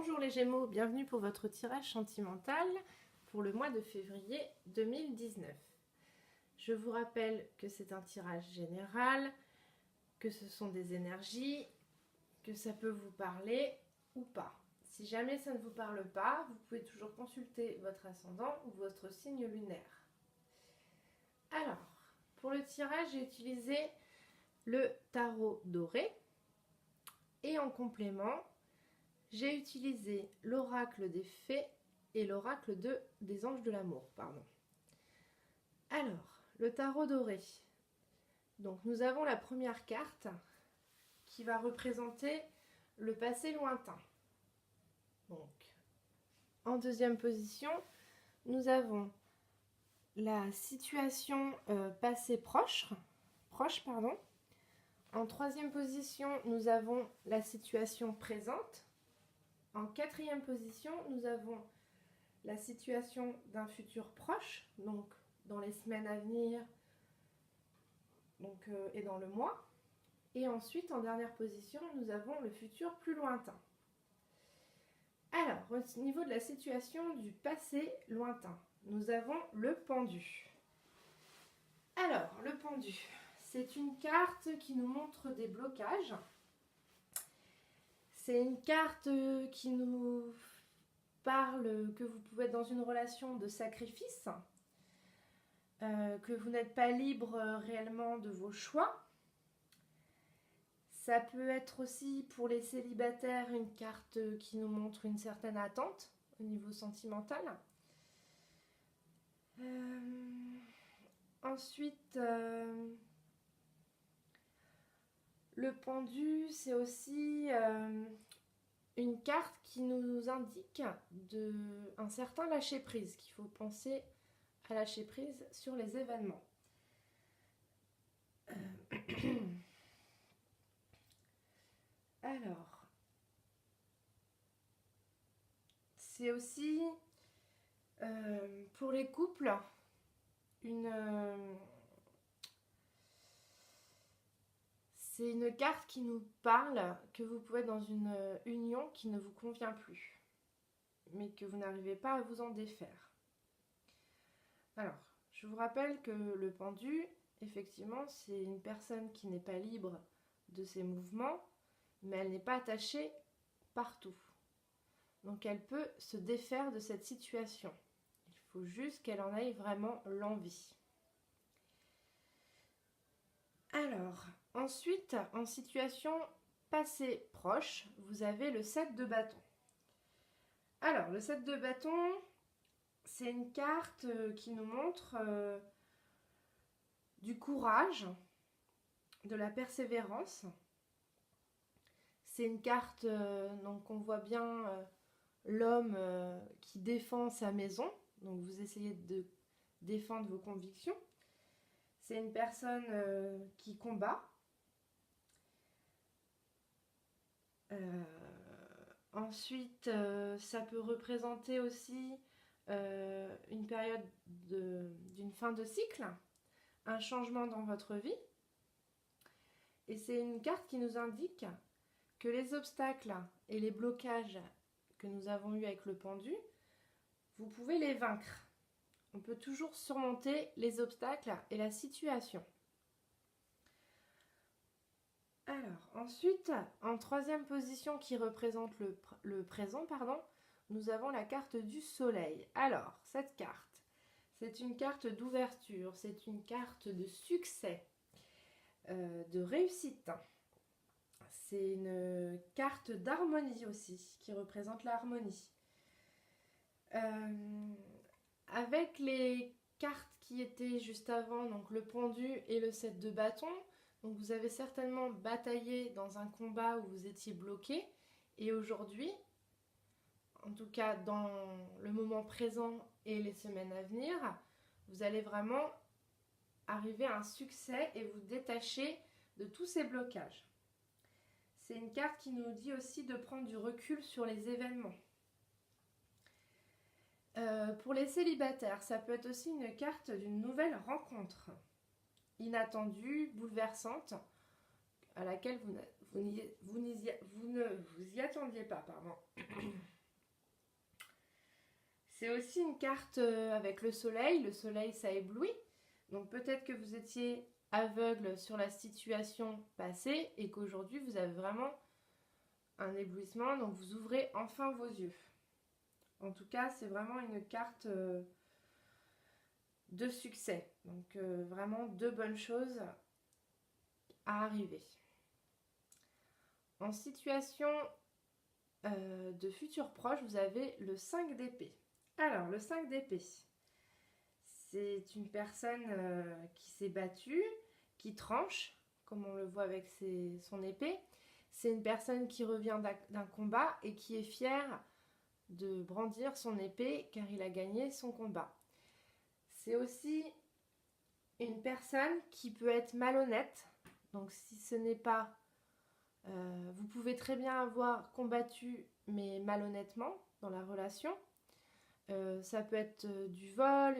Bonjour les Gémeaux, bienvenue pour votre tirage sentimental pour le mois de février 2019. Je vous rappelle que c'est un tirage général, que ce sont des énergies, que ça peut vous parler ou pas. Si jamais ça ne vous parle pas, vous pouvez toujours consulter votre ascendant ou votre signe lunaire. Alors, pour le tirage, j'ai utilisé le tarot doré et en complément, j'ai utilisé l'oracle des fées et l'oracle des anges de l'amour. Alors, le tarot doré. Donc, nous avons la première carte qui va représenter le passé lointain. Donc, en deuxième position, nous avons la situation passé proche. En troisième position, nous avons la situation présente. En quatrième position, nous avons la situation d'un futur proche, donc dans les semaines à venir et dans le mois. Et ensuite, en dernière position, nous avons le futur plus lointain. Alors, au niveau de la situation du passé lointain, nous avons le pendu. Alors, le pendu, c'est une carte qui nous montre des blocages. C'est une carte qui nous parle que vous pouvez être dans une relation de sacrifice, que vous n'êtes pas libre réellement de vos choix. Ça peut être aussi pour les célibataires une carte qui nous montre une certaine attente au niveau sentimental. Ensuite, le pendu, c'est aussi une carte qui nous indique un certain lâcher-prise, qu'il faut penser à lâcher prise sur les événements. Alors, c'est aussi pour les couples c'est une carte qui nous parle que vous pouvez être dans une union qui ne vous convient plus, mais que vous n'arrivez pas à vous en défaire. Alors, je vous rappelle que le pendu, effectivement, c'est une personne qui n'est pas libre de ses mouvements, mais elle n'est pas attachée partout. Donc elle peut se défaire de cette situation. Il faut juste qu'elle en ait vraiment l'envie. Alors, ensuite, en situation passé proche, vous avez le 7 de bâton. Alors, le 7 de bâton, c'est une carte qui nous montre du courage, de la persévérance. C'est une carte, donc on voit bien l'homme qui défend sa maison. Donc vous essayez de défendre vos convictions. C'est une personne qui combat. Ensuite, ça peut représenter aussi une période d'une fin de cycle, un changement dans votre vie. Et c'est une carte qui nous indique que les obstacles et les blocages que nous avons eus avec le pendu, vous pouvez les vaincre. On peut toujours surmonter les obstacles et la situation. Alors, ensuite, en troisième position qui représente le présent, nous avons la carte du soleil. Alors, cette carte, c'est une carte d'ouverture, c'est une carte de succès, de réussite. C'est une carte d'harmonie aussi, qui représente l'harmonie. Avec les cartes qui étaient juste avant, donc le pendu et le 7 de bâton, donc vous avez certainement bataillé dans un combat où vous étiez bloqué. Et aujourd'hui, en tout cas dans le moment présent et les semaines à venir, vous allez vraiment arriver à un succès et vous détacher de tous ces blocages. C'est une carte qui nous dit aussi de prendre du recul sur les événements. Pour les célibataires, ça peut être aussi une carte d'une nouvelle rencontre inattendue, bouleversante, à laquelle vous ne vous y attendiez pas. C'est aussi une carte avec le soleil. Le soleil, ça éblouit. Donc peut-être que vous étiez aveugle sur la situation passée et qu'aujourd'hui, vous avez vraiment un éblouissement. Donc vous ouvrez enfin vos yeux. En tout cas, c'est vraiment une carte de succès. Donc vraiment deux bonnes choses à arriver. En situation de futur proche, vous avez le 5 d'épée. Alors, le 5 d'épée, c'est une personne qui s'est battue, qui tranche, comme on le voit avec son épée. C'est une personne qui revient d'un combat et qui est fière de brandir son épée car il a gagné son combat. C'est aussi une personne qui peut être malhonnête. Donc si ce n'est pas... vous pouvez très bien avoir combattu mais malhonnêtement dans la relation. Ça peut être du vol,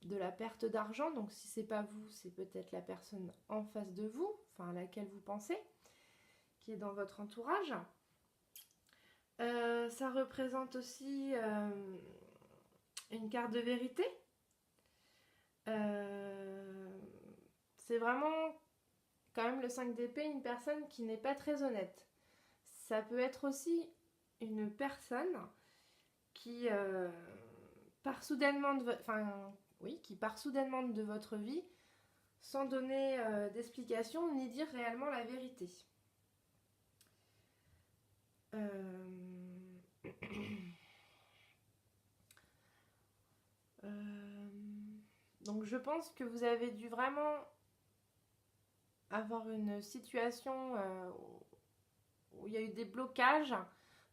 de la perte d'argent. Donc si c'est pas vous, c'est peut-être la personne en face de vous, enfin à laquelle vous pensez, qui est dans votre entourage. Ça représente aussi une carte de vérité. C'est vraiment quand même le 5 d'épée, une personne qui n'est pas très honnête. Ça peut être aussi une personne qui part soudainement qui part soudainement de votre vie sans donner d'explication ni dire réellement la vérité. Donc je pense que vous avez dû vraiment avoir une situation où il y a eu des blocages.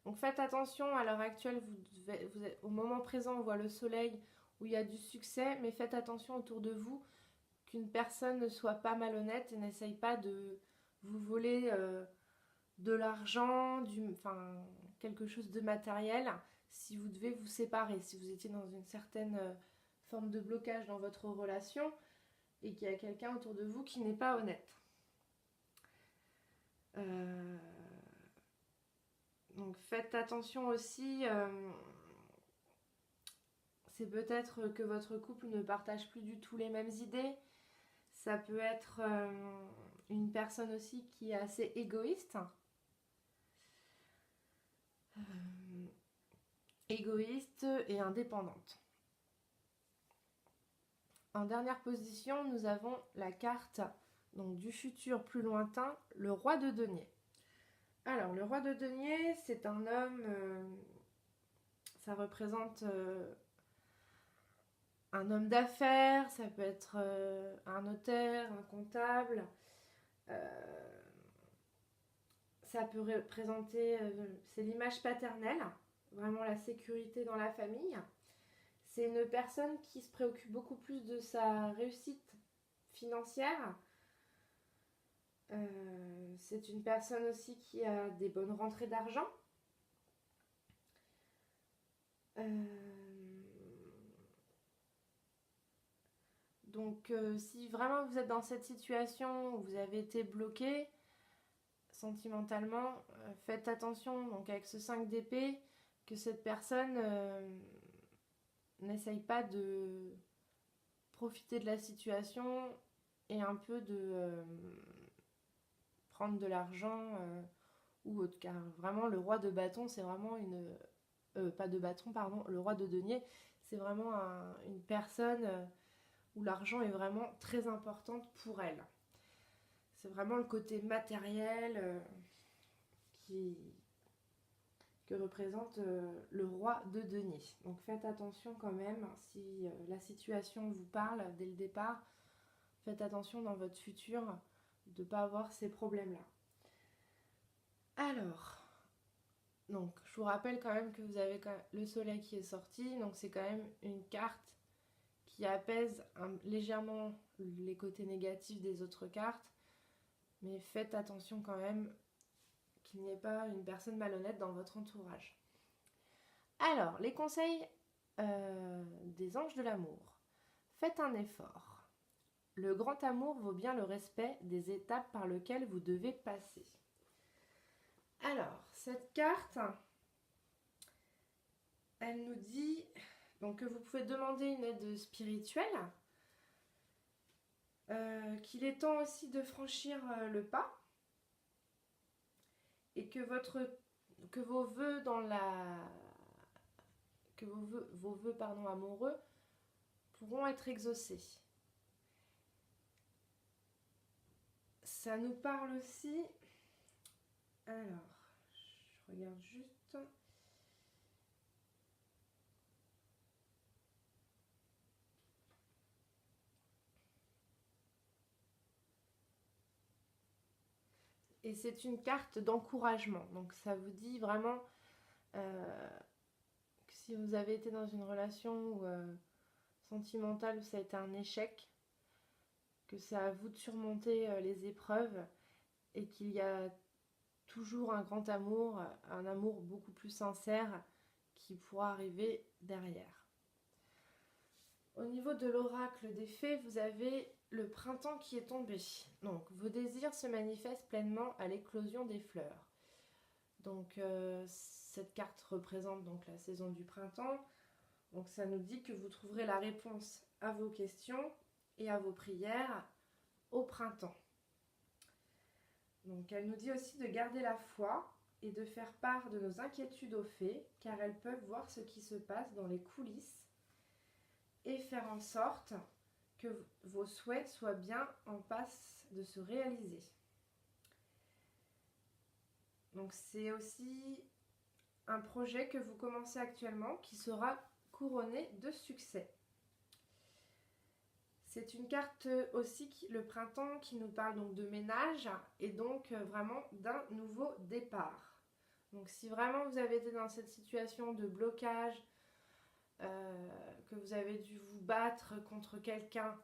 Donc faites attention, à l'heure actuelle, au moment présent, on voit le soleil où il y a du succès, mais faites attention autour de vous qu'une personne ne soit pas malhonnête et n'essaye pas de vous voler de l'argent, quelque chose de matériel, si vous devez vous séparer, si vous étiez dans une certaine forme de blocage dans votre relation et qu'il y a quelqu'un autour de vous qui n'est pas honnête. Donc faites attention aussi, c'est peut-être que votre couple ne partage plus du tout les mêmes idées. Ça peut être une personne aussi qui est assez égoïste. Égoïste et indépendante. En dernière position, nous avons la carte donc, du futur plus lointain, le roi de denier. Alors, le roi de denier, c'est un homme, ça représente un homme d'affaires, ça peut être un notaire, un comptable, ça peut représenter, c'est l'image paternelle, vraiment la sécurité dans la famille. C'est une personne qui se préoccupe beaucoup plus de sa réussite financière. C'est une personne aussi qui a des bonnes rentrées d'argent. Donc si vraiment vous êtes dans cette situation où vous avez été bloqué sentimentalement, faites attention donc avec ce 5 d'épée que cette personne n'essaye pas de profiter de la situation et un peu de prendre de l'argent ou autre, car vraiment le roi de bâton c'est vraiment pas de bâton pardon, le roi de denier c'est vraiment une personne où l'argent est vraiment très importante pour elle. C'est vraiment le côté matériel que représente le roi de denier. Donc faites attention quand même, si la situation vous parle dès le départ, faites attention dans votre futur de ne pas avoir ces problèmes-là. Alors, donc je vous rappelle quand même que vous avez le soleil qui est sorti, donc c'est quand même une carte qui apaise légèrement les côtés négatifs des autres cartes, mais faites attention quand même qu'il n'y ait pas une personne malhonnête dans votre entourage. Alors, les conseils des anges de l'amour. Faites un effort. Le grand amour vaut bien le respect des étapes par lesquelles vous devez passer. Alors, cette carte, elle nous dit Donc vous pouvez demander une aide spirituelle, qu'il est temps aussi de franchir le pas, et que vos vœux amoureux pourront être exaucés. Ça nous parle aussi. Alors, je regarde juste. Et c'est une carte d'encouragement. Donc ça vous dit vraiment que si vous avez été dans une relation sentimentale où ça a été un échec, que c'est à vous de surmonter les épreuves et qu'il y a toujours un grand amour, un amour beaucoup plus sincère qui pourra arriver derrière. Au niveau de l'oracle des fées, vous avez le printemps qui est tombé. Donc vos désirs se manifestent pleinement à l'éclosion des fleurs. Donc cette carte représente donc la saison du printemps. Donc ça nous dit que vous trouverez la réponse à vos questions et à vos prières au printemps. Donc elle nous dit aussi de garder la foi et de faire part de nos inquiétudes aux fées, car elles peuvent voir ce qui se passe dans les coulisses et faire en sorte que vos souhaits soient bien en passe de se réaliser. Donc c'est aussi un projet que vous commencez actuellement qui sera couronné de succès. C'est une carte aussi, le printemps, qui nous parle donc de ménage et donc vraiment d'un nouveau départ. Donc si vraiment vous avez été dans cette situation de blocage, que vous avez dû vous battre contre quelqu'un,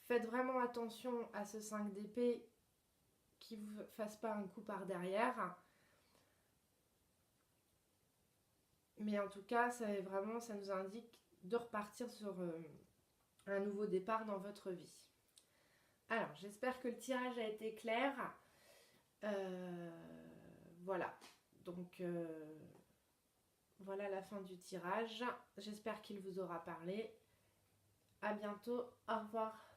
faites vraiment attention à ce 5 d'épée qui ne vous fasse pas un coup par derrière. Mais en tout cas, ça nous indique de repartir sur un nouveau départ dans votre vie. Alors, j'espère que le tirage a été clair. Voilà. Donc, voilà la fin du tirage. J'espère qu'il vous aura parlé. À bientôt. Au revoir.